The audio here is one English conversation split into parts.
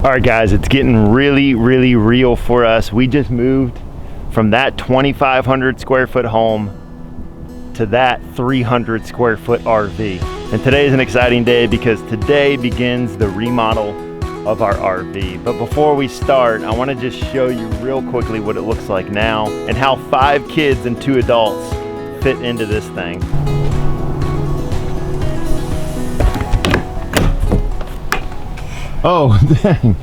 All right guys, it's getting really real for us. We just moved from that 2,500 square foot home to that 300 square foot RV. And today is an exciting day because today begins the remodel of our RV. But before we start, I want to just show you real quickly what it looks like now and how 5 kids and 2 adults fit into this thing. Oh, dang.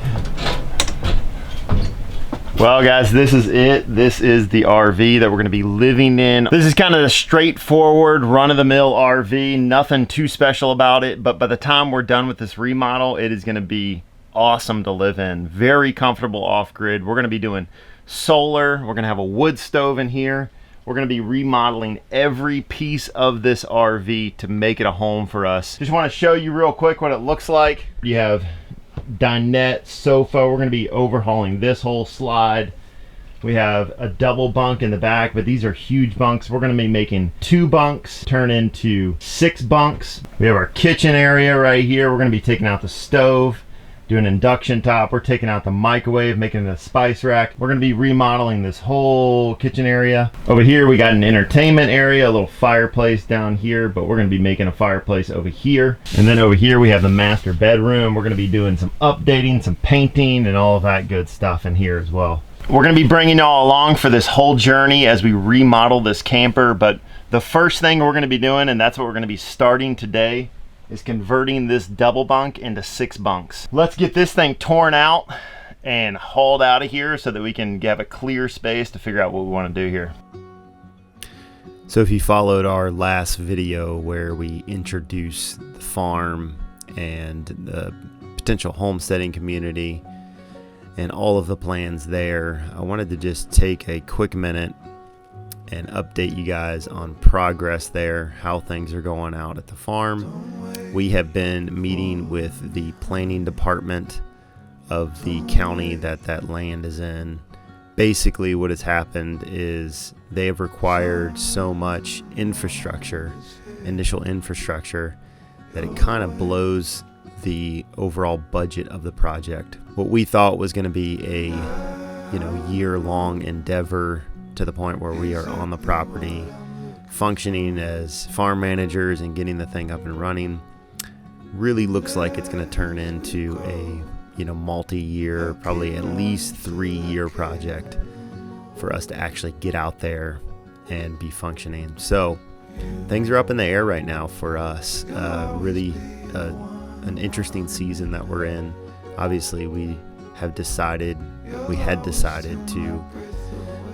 Well guys, this is it. This is the RV that we're gonna be living in. This is kind of a straightforward, run-of-the-mill RV. Nothing too special about it, but by the time we're done with this remodel, it is gonna be awesome to live in. Very comfortable off-grid. We're gonna be doing solar. We're gonna have a wood stove in here. We're gonna be remodeling every piece of this RV to make it a home for us. Just wanna show you real quick what it looks like. You have dinette, sofa. We're going to be overhauling this whole slide. We have a double bunk in the back, but these are huge bunks. We're going to be making 2 bunks turn into 6 bunks. We have our kitchen area right here. We're going to be taking out the stove, doing an induction top. We're taking out the microwave, making it a spice rack. We're going to be remodeling this whole kitchen area. Over here we got an entertainment area, a little fireplace down here, but we're going to be making a fireplace over here. And then over here we have the master bedroom. We're going to be doing some updating, some painting, and all of that good stuff in here as well. We're going to be bringing y'all along for this whole journey as we remodel this camper, but the first thing we're going to be doing, and that's what we're going to be starting today, is converting this double bunk into 6 bunks. Let's get this thing torn out and hauled out of here so that we can have a clear space to figure out what we want to do here. So if you followed our last video where we introduced the farm and the potential homesteading community and all of the plans there, I wanted to just take a quick minute and update you guys on progress there, how things are going out at the farm. We have been meeting with the planning department of the county that land is in. Basically what has happened is they have required so much infrastructure, initial infrastructure, that it kind of blows the overall budget of the project. What we thought was going to be a year-long endeavor to the point where we are on the property functioning as farm managers and getting the thing up and running really looks like it's going to turn into a multi-year, probably at least 3-year project for us to actually get out there and be functioning. So things are up in the air right now for us. Really an interesting season that we're in. Obviously we had decided to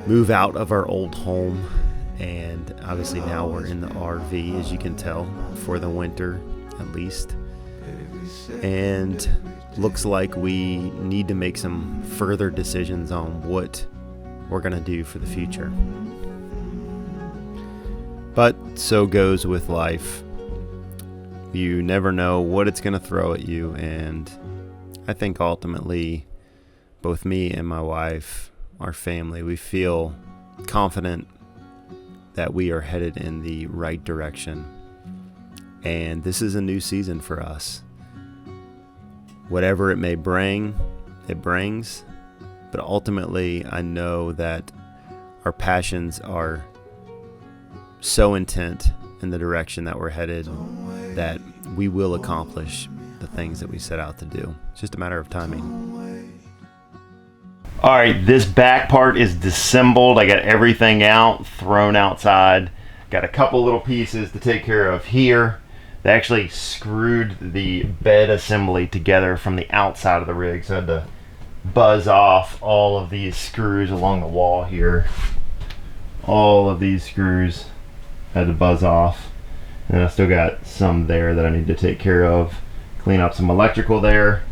move out of our old home, and obviously now we're in the RV, as you can tell, for the winter at least. And looks like we need to make some further decisions on what we're going to do for the future. But so goes with life. You never know what it's going to throw at you, and I think ultimately both me and my wife, our family, we feel confident that we are headed in the right direction. And this is a new season for us. Whatever it may bring, it brings. But ultimately, I know that our passions are so intent in the direction that we're headed that we will accomplish the things that we set out to do. It's just a matter of timing. All right, this back part is disassembled. I got everything out, thrown outside. Got a couple little pieces to take care of here. They actually screwed the bed assembly together from the outside of the rig, so I had to buzz off all of these screws along the wall here. All of these screws I had to buzz off. And I still got some there that I need to take care of. Clean up some electrical there.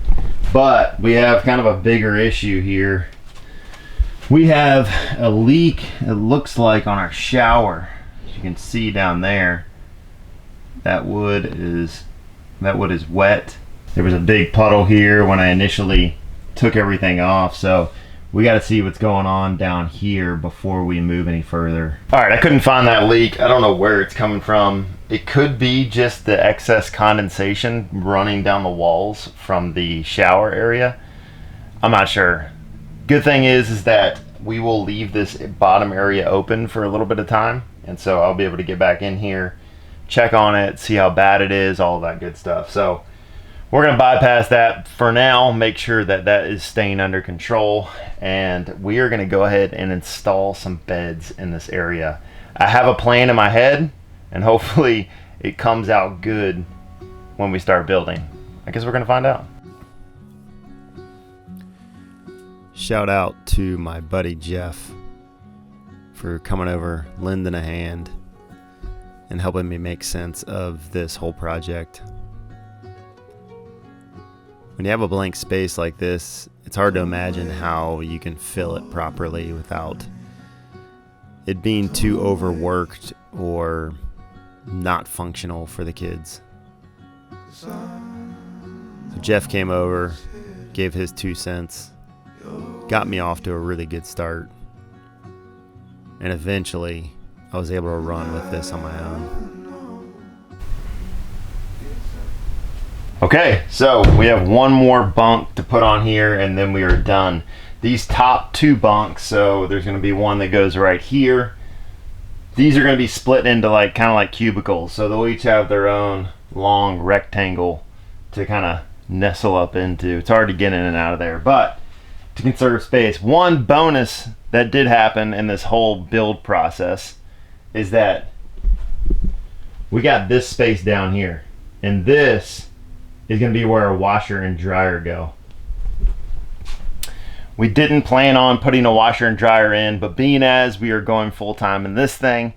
But we have kind of a bigger issue here. We have a leak, it looks like, on our shower. As you can see down there, that wood is wet. There was a big puddle here when I initially took everything off, so we got to see what's going on down here before we move any further. All right, I couldn't find that leak. I don't know where it's coming from. It could be just the excess condensation running down the walls from the shower area. I'm not sure. Good thing is that we will leave this bottom area open for a little bit of time, and so I'll be able to get back in here, check on it, see how bad it is, all of that good stuff. So we're going to bypass that for now, make sure that that is staying under control, and we are going to go ahead and install some beds in this area. I have a plan in my head, and hopefully it comes out good when we start building. I guess we're going to find out. Shout out to my buddy Jeff for coming over, lending a hand, and helping me make sense of this whole project. When you have a blank space like this, it's hard to imagine how you can fill it properly without it being too overworked or not functional for the kids. So Jeff came over, gave his 2 cents, got me off to a really good start, and eventually I was able to run with this on my own. Okay, so we have one more bunk to put on here and then we are done. These top 2 bunks, so there's going to be one that goes right here. These are going to be split into kind of like cubicles, so they'll each have their own long rectangle to kind of nestle up into. It's hard to get in and out of there, but to conserve space. One bonus that did happen in this whole build process is that we got this space down here, and this is going to be where our washer and dryer go. We didn't plan on putting a washer and dryer in, but being as we are going full-time in this thing,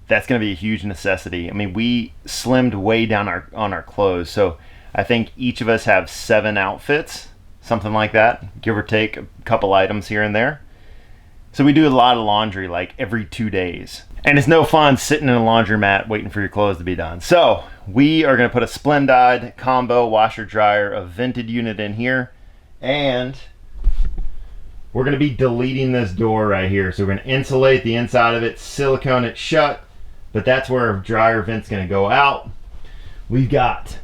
that's going to be a huge necessity. I mean, we slimmed way down on our clothes, so I think each of us have 7 outfits, something like that, give or take a couple items here and there. So we do a lot of laundry like every 2 days. And it's no fun sitting in a laundromat waiting for your clothes to be done. So we are going to put a Splendide combo washer dryer, a vented unit in here, and we're going to be deleting this door right here. So we're going to insulate the inside of it, silicone it shut, but that's where our dryer vent's going to go out. We've got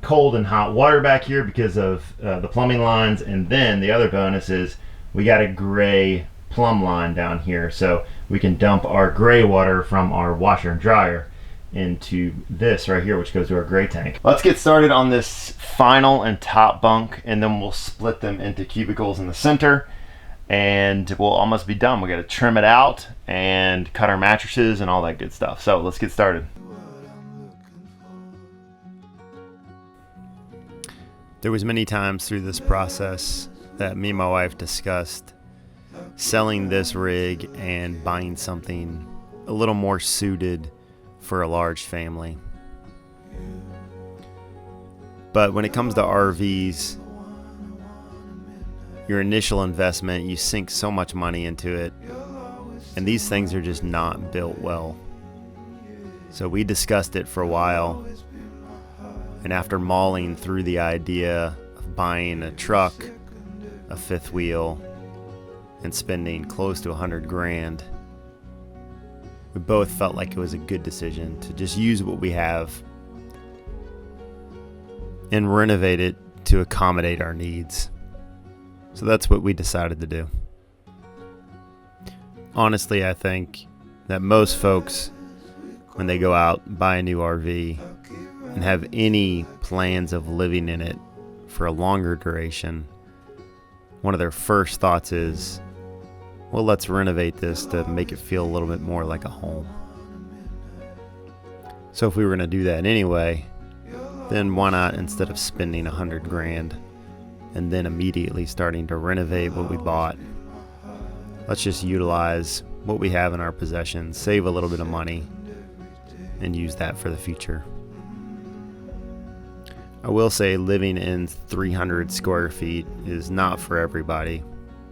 cold and hot water back here because of the plumbing lines, and then the other bonus is we got a gray plumb line down here, so we can dump our gray water from our washer and dryer into this right here, which goes to our gray tank. Let's get started on this final and top bunk, and then we'll split them into cubicles in the center, and we'll almost be done. We got to trim it out and cut our mattresses and all that good stuff. So let's get started. There was many times through this process that me and my wife discussed selling this rig and buying something a little more suited for a large family. But when it comes to RVs, your initial investment, you sink so much money into it, and these things are just not built well. So we discussed it for a while, and after mulling through the idea of buying a truck, a fifth wheel, and spending close to $100,000, we both felt like it was a good decision to just use what we have and renovate it to accommodate our needs. So that's what we decided to do. Honestly, I think that most folks, when they go out and buy a new RV and have any plans of living in it for a longer duration, one of their first thoughts is, well, let's renovate this to make it feel a little bit more like a home. So if we were going to do that anyway, then why not, instead of spending $100,000 and then immediately starting to renovate what we bought, let's just utilize what we have in our possession, save a little bit of money, and use that for the future. I will say living in 300 square feet is not for everybody.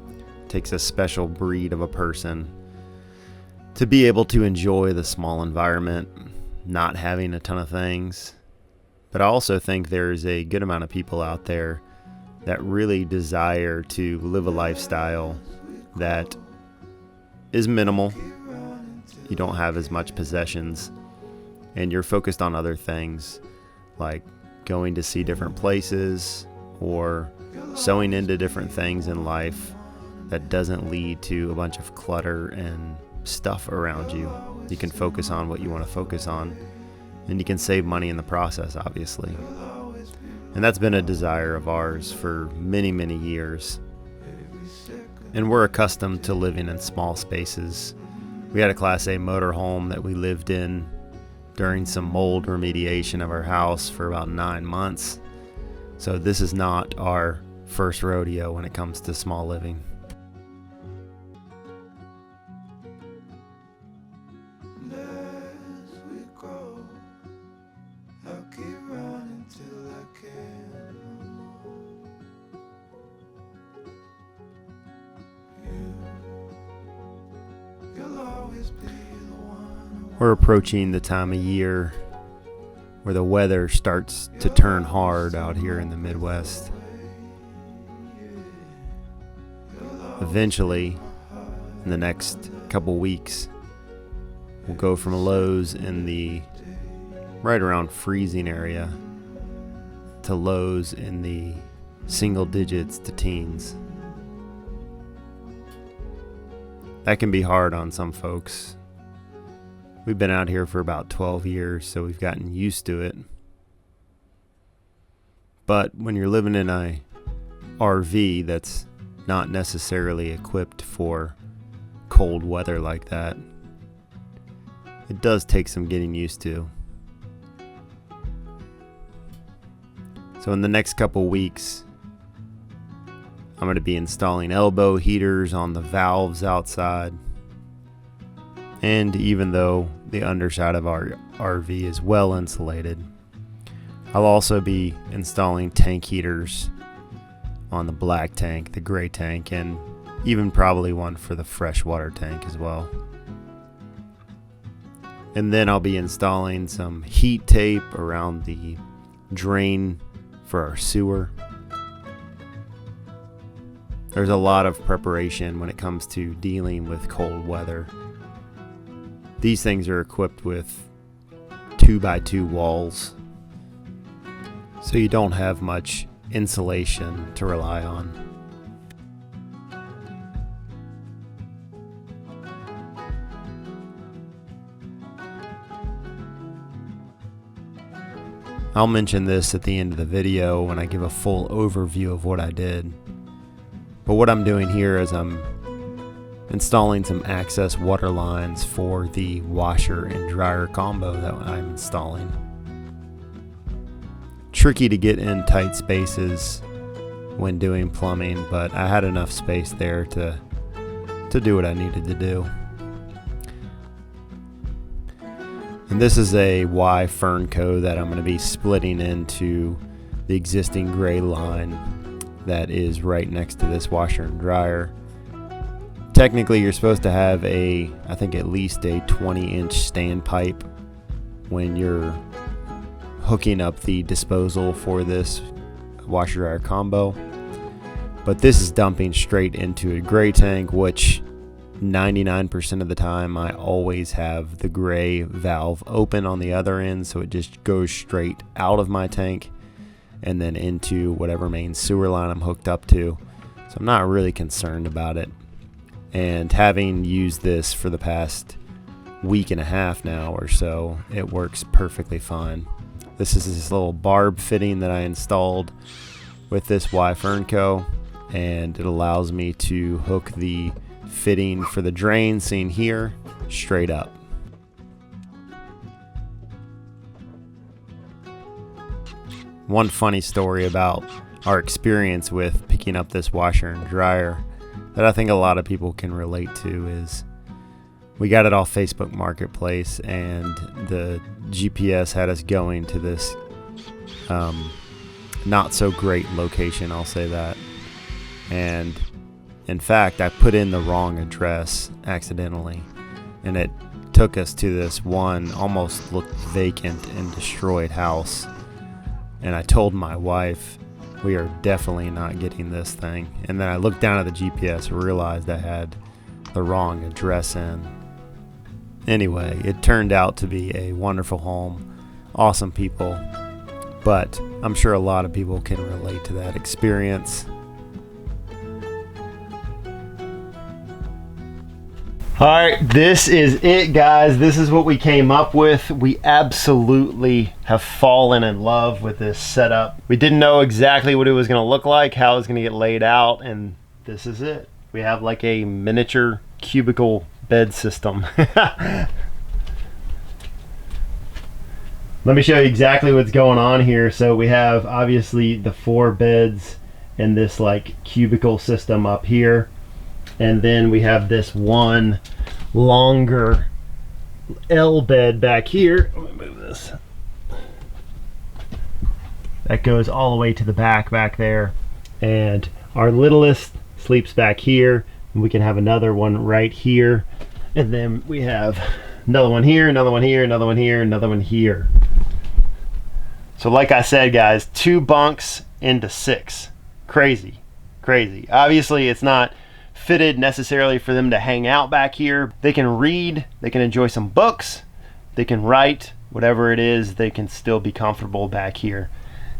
It takes a special breed of a person to be able to enjoy the small environment, not having a ton of things. But I also think there's a good amount of people out there that really desire to live a lifestyle that is minimal. You don't have as much possessions, and you're focused on other things like going to see different places or sewing into different things in life that doesn't lead to a bunch of clutter and stuff around you. You can focus on what you want to focus on, and you can save money in the process, obviously. And that's been a desire of ours for many, many years. And we're accustomed to living in small spaces. We had a Class A motorhome that we lived in during some mold remediation of our house for about 9 months. So this is not our first rodeo when it comes to small living. We're approaching the time of year where the weather starts to turn hard out here in the Midwest. Eventually, in the next couple weeks, we'll go from lows in the right around freezing area to lows in the single digits to teens. That can be hard on some folks. We've been out here for about 12 years, so we've gotten used to it. But when you're living in a RV that's not necessarily equipped for cold weather like that, it does take some getting used to. So in the next couple weeks, I'm going to be installing elbow heaters on the valves outside. And even though the underside of our RV is well insulated, I'll also be installing tank heaters on the black tank, the gray tank, and even probably one for the freshwater tank as well. And then I'll be installing some heat tape around the drain for our sewer. There's a lot of preparation when it comes to dealing with cold weather. These things are equipped with 2x2 walls, so you don't have much insulation to rely on. I'll mention this at the end of the video when I give a full overview of what I did. But what I'm doing here is I'm installing some access water lines for the washer and dryer combo that I'm installing. Tricky to get in tight spaces when doing plumbing, but I had enough space there to do what I needed to do. And this is a Y Fernco that I'm going to be splitting into the existing gray line that is right next to this washer and dryer. Technically, you're supposed to have I think at least a 20-inch standpipe when you're hooking up the disposal for this washer dryer combo. But this is dumping straight into a gray tank, which 99% of the time I always have the gray valve open on the other end, so it just goes straight out of my tank and then into whatever main sewer line I'm hooked up to. So I'm not really concerned about it. And having used this for the past week and a half now or so, it works perfectly fine. This is this little barb fitting that I installed with this Y Fernco, and it allows me to hook the fitting for the drain seen here straight up. One funny story about our experience with picking up this washer and dryer that I think a lot of people can relate to is we got it off Facebook Marketplace, and the GPS had us going to this not so great location, I'll say that. And in fact, I put in the wrong address accidentally, and it took us to this one almost looked vacant and destroyed house. And I told my wife, we are definitely not getting this thing. And then I looked down at the GPS and realized I had the wrong address in. Anyway, it turned out to be a wonderful home, awesome people, but I'm sure a lot of people can relate to that experience. All right, this is it, guys. This is what we came up with. We absolutely have fallen in love with this setup. We didn't know exactly what it was going to look like, how it was going to get laid out, and this is it. We have like a miniature cubicle bed system. Let me show you exactly what's going on here. So we have obviously the 4 beds and this like cubicle system up here. And then we have this one longer L bed back here. Let me move this. That goes all the way to the back there. And our littlest sleeps back here. And we can have another one right here. And then we have another one here, another one here, another one here, another one here. So like I said, guys, 2 bunks into 6. Crazy, crazy. Obviously, it's not fitted necessarily for them to hang out back here. They can read, they can enjoy some books, they can write, whatever it is, they can still be comfortable back here.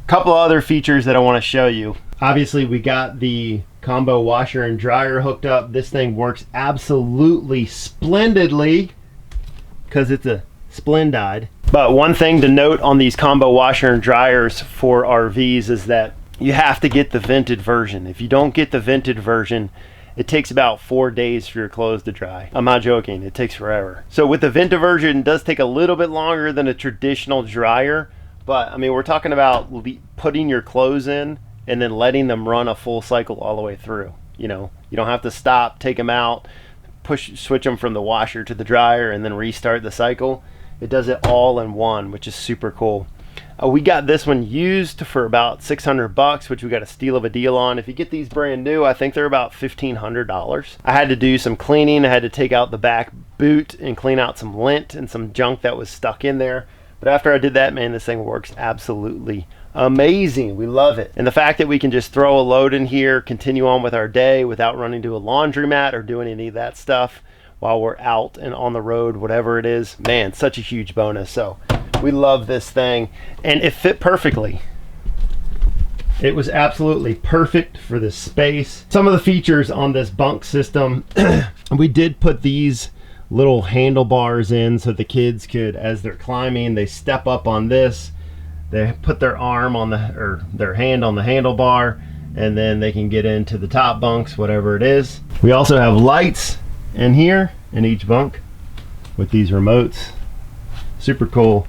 A couple other features that I want to show you. Obviously, we got the combo washer and dryer hooked up. This thing works absolutely splendidly because it's a Splendide. But one thing to note on these combo washer and dryers for RVs is that you have to get the vented version. If you don't get the vented version, it takes about 4 days for your clothes to dry. I'm not joking, it takes forever. So with the vented version, it does take a little bit longer than a traditional dryer, but I mean, we're talking about putting your clothes in and then letting them run a full cycle all the way through. You know, you don't have to stop, take them out, switch them from the washer to the dryer and then restart the cycle. It does it all in one, which is super cool. We got this one used for about $600, which we got a steal of a deal on. If you get these brand new, I think they're about $1,500. I had to do some cleaning. I had to take out the back boot and clean out some lint and some junk that was stuck in there. But after I did that, man, this thing works absolutely amazing. We love it. And the fact that we can just throw a load in here, continue on with our day without running to a laundromat or doing any of that stuff while we're out and on the road, whatever it is, man, such a huge bonus. So we love this thing, and it fit perfectly. It was absolutely perfect for this space. Some of the features on this bunk system, we did put these little handlebars in so the kids could, as they're climbing, they step up on this, they put their arm on the, or their hand on the handlebar, and then they can get into the top bunks, whatever it is. We also have lights in here in each bunk with these remotes. Super cool,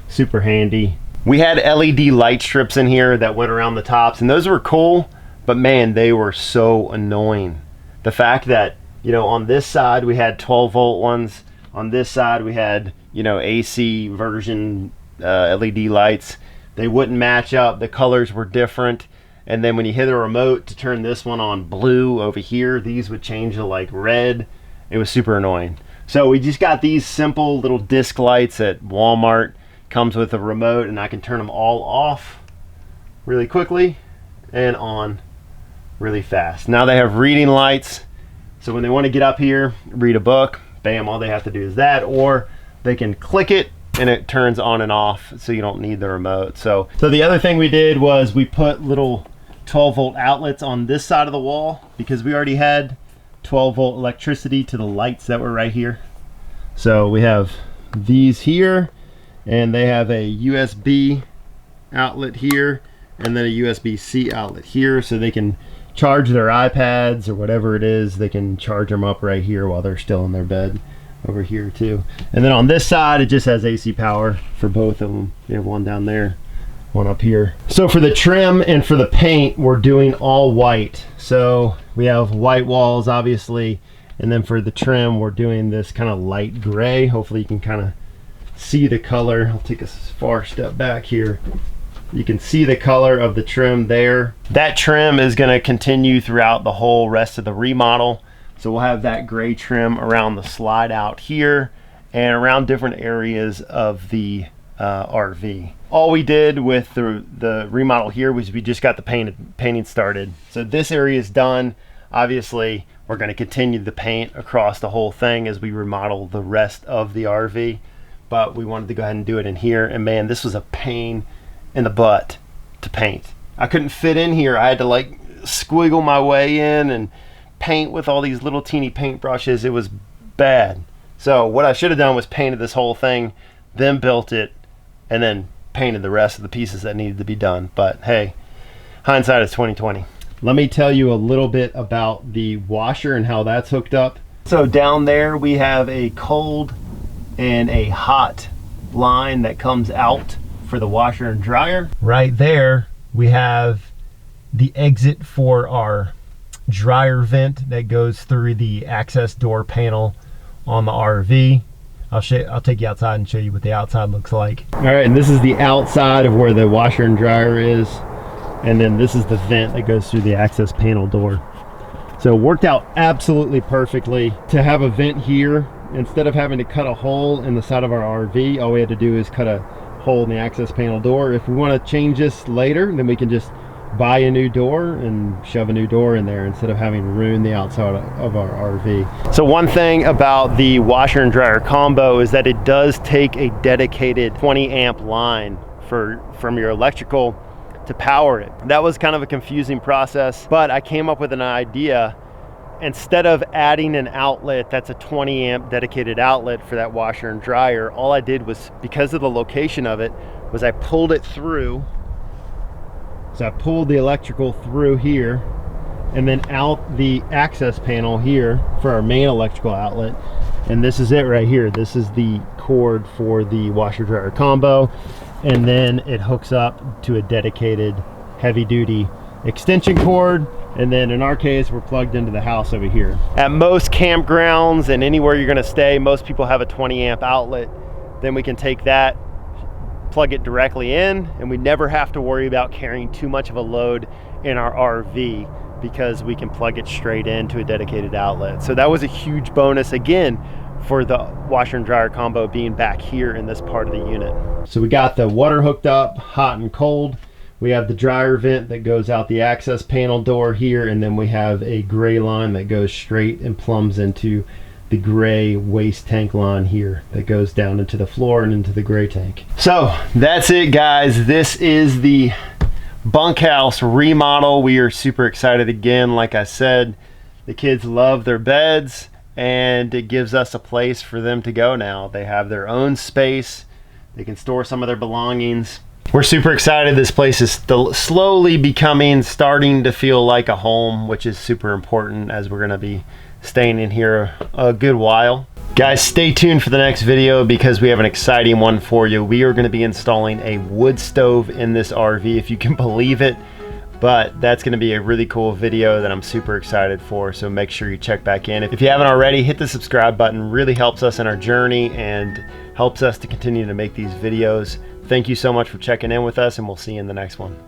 super handy. We had LED light strips in here that went around the tops, and those were cool, but man, they were so annoying. The fact that, you know, on this side we had 12-volt ones, on this side we had, you know, AC version LED lights. They wouldn't match up, the colors were different, and then when you hit the remote to turn this one on blue over here, these would change to like red. It was super annoying. So we just got these simple little disc lights at Walmart. Comes with a remote, and I can turn them all off really quickly and on really fast. Now they have reading lights, so when they want to get up here, read a book, bam, all they have to do is that, or they can click it and it turns on and off, so you don't need the remote. So the other thing we did was we put little 12-volt outlets on this side of the wall because we already had 12-volt electricity to the lights that were right here. So we have these here, and they have a USB outlet here and then a USB-C outlet here, so they can charge their iPads or whatever it is. They can charge them up right here while they're still in their bed over here too. And then on this side it just has AC power for both of them. We have one down there, one up here. So for the trim and for the paint, we're doing all white. So we have white walls obviously, and then for the trim we're doing this kind of light gray. Hopefully you can kind of see the color. I'll take a far step back here. You can see the color of the trim there. That trim is going to continue throughout the whole rest of the remodel. So we'll have that gray trim around the slide out here and around different areas of the RV. All we did with the remodel here was we just got the painting started. So this area is done. Obviously, we're going to continue the paint across the whole thing as we remodel the rest of the RV. But we wanted to go ahead and do it in here, and man, this was a pain in the butt to paint. I couldn't fit in here. I had to like squiggle my way in and paint with all these little teeny paint brushes. It was bad. So what I should have done was painted this whole thing, then built it, and then painted the rest of the pieces that needed to be done. But hey, hindsight is 2020. Let me tell you a little bit about the washer and how that's hooked up. So down there we have a cold and a hot line that comes out for the washer and dryer. Right there we have the exit for our dryer vent that goes through the access door panel on the RV. I'll take you outside and show you what the outside looks like. All right, and this is the outside of where the washer and dryer is. And then this is the vent that goes through the access panel door. So it worked out absolutely perfectly to have a vent here. Instead of having to cut a hole in the side of our RV, all we had to do is cut a hole in the access panel door. If we want to change this later, then we can just buy a new door and shove a new door in there instead of having to ruin the outside of our RV. So one thing about the washer and dryer combo is that it does take a dedicated 20 amp line from your electrical to power it. That was kind of a confusing process, but I came up with an idea. Instead of adding an outlet that's a 20 amp dedicated outlet for that washer and dryer, all I did was, because of the location of it, was I pulled it through. So I pulled the electrical through here and then out the access panel here for our main electrical outlet. And this is it right here. This is the cord for the washer dryer combo. And then it hooks up to a dedicated heavy duty extension cord. And then in our case, we're plugged into the house over here. At most campgrounds and anywhere you're gonna stay, most people have a 20 amp outlet. Then we can take that, plug it directly in, and we never have to worry about carrying too much of a load in our RV because we can plug it straight into a dedicated outlet. So that was a huge bonus, again, for the washer and dryer combo being back here in this part of the unit. So we got the water hooked up, hot and cold. We have the dryer vent that goes out the access panel door here, and then we have a gray line that goes straight and plumbs into the gray waste tank line here that goes down into the floor and into the gray tank. So that's it, guys. This is the bunkhouse remodel. We are super excited again. Like I said, the kids love their beds and it gives us a place for them to go now. They have their own space. They can store some of their belongings. We're super excited. This place is still slowly starting to feel like a home, which is super important as we're gonna be staying in here a good while. Guys, stay tuned for the next video because we have an exciting one for you. We are going to be installing a wood stove in this RV, if you can believe it. But that's going to be a really cool video that I'm super excited for, so make sure you check back in. If you haven't already, hit the subscribe button. Really helps us in our journey and helps us to continue to make these videos. Thank you so much for checking in with us, and we'll see you in the next one.